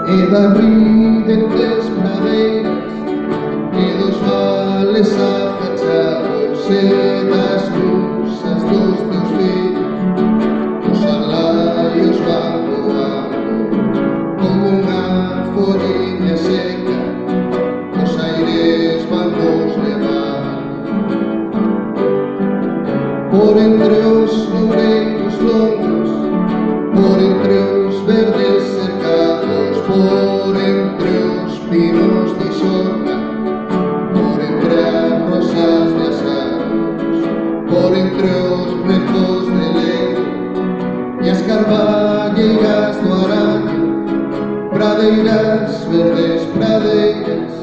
e das ridentes pradeiras e dos vales acachados e das cruzas dos teus fillos. Os alaios van voando como unha foliña seca, os aires van nos levando por entre os loureiros longos, por entre os verdes cercados, por entre os pinos de xorda, por entre as rosas de asados, por entre os brezos de leiro e as carballeiras do araño, pradeiras verdes, pradeiras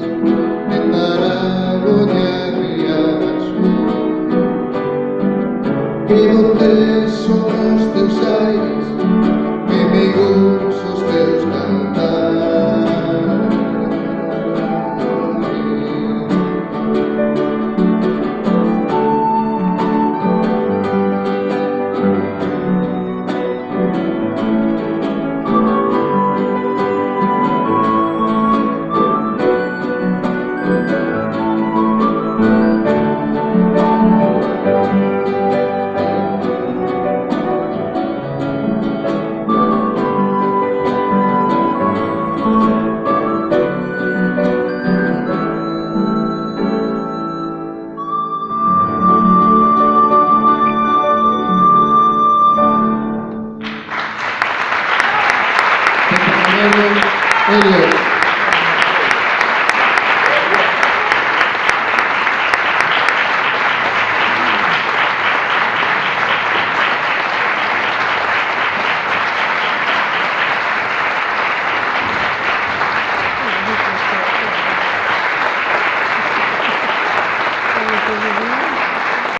de Taragoña e Riaxo. Que doces son os teus aires, que meigos os teus cantares. Elliot.